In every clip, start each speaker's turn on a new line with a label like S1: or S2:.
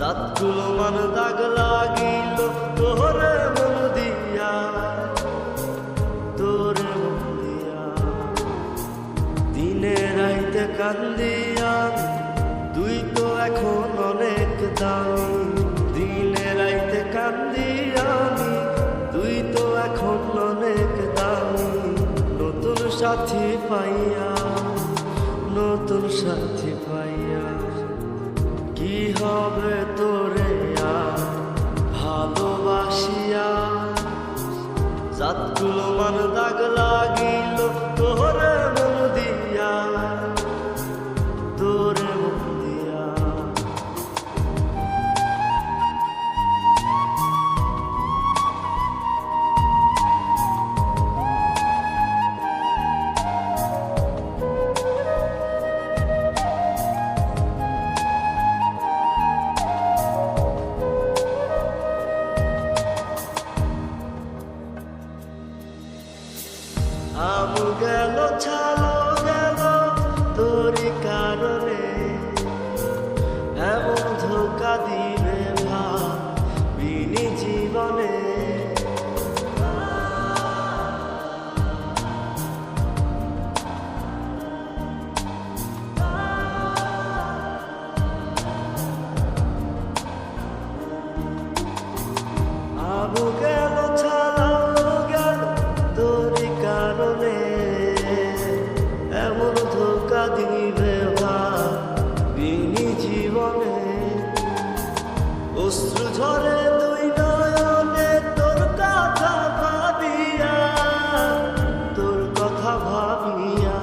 S1: রাতগুলো মান দাগ লাগিল তোরে মন দিয়া, তোরে মন দিয়া। দিনে রাইতে কান্দিয়া তুই তো এখন অনেক দামি। দিনে রাইতে কান্দিয়া তুই তো এখন অনেক দামি। নতুন সাথী পাইয়া, নতুন সাথী পাইয়া কি হবে তোরে আর ভালোবাসিয়া। রাতগুলো মান দাগ লাগিল তোরে মন দিয়া, তোরে মন দিয়া। আমু গেল ছালো গেল তোরি কারণে, এমন ধোকা দিবে ভাবিনি জীবনে। আমু গেল ছালো গেল তোরি কারণে, এমন ধোকা দিবে ভাবিনি জীবনে। অশ্রু ঝরে দুই নয়নে তোর কথা ভাবিয়া, তোর কথা ভাবিয়া।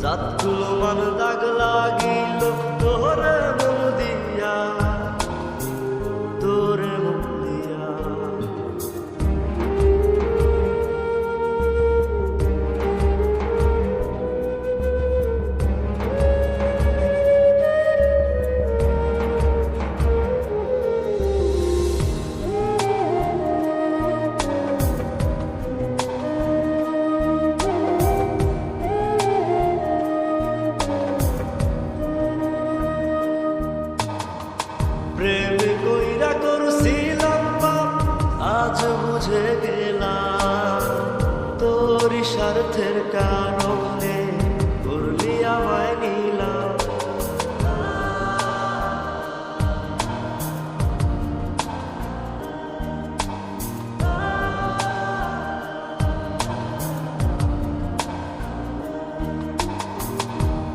S1: রাতগুলো মান দাগ লাগিল তোরে মন দিয়া, তোরে মন দিয়া। প্রেম কইরা করছিলাম পাপ, আজ বুঝে গেলাম তোর স্বার্থের কারণে করলি আমায় নিলাম।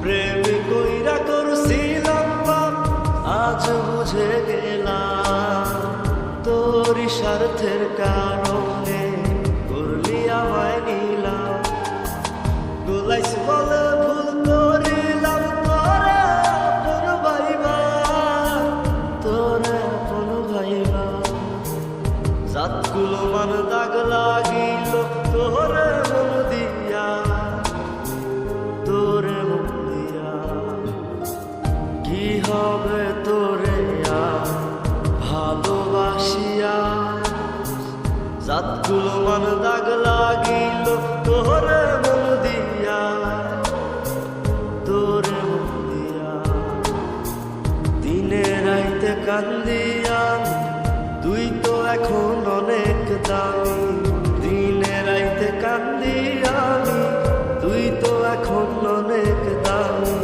S1: প্রেম কইরা করছিলাম পাপ, আজ বুঝে গেলাম তোর স্বার্থের কারণে করলি আমায় নিলাম। গোলাইস বলে ভুল করিলাম তোরে আপন ভাইবা, তোরে আপন ভাইবা। রাতগুলো মান দাগ লাগিল তোরে মন দিয়া, তোরে মন দিয়া। কি হবে তোরে আর ভালোবাসিয়া। রাতগুলো মান দাগ লাগিল তোরে মন দিয়া, তোরে মন দিয়া। দিনে রাইতে কান্দিয়া তুই তো এখন অনেক দামি। দিনে রাইতে কান্দিয়া তুই তো এখন অনেক দামি।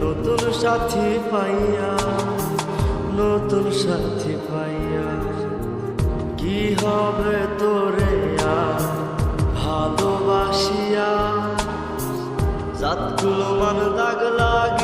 S1: নতুন সাথী পাইয়া, নতুন সাথী পাইয়া কি হবে তোরে আর ভালোবাসিয়া। রাতগুলো মান দাগ লাগে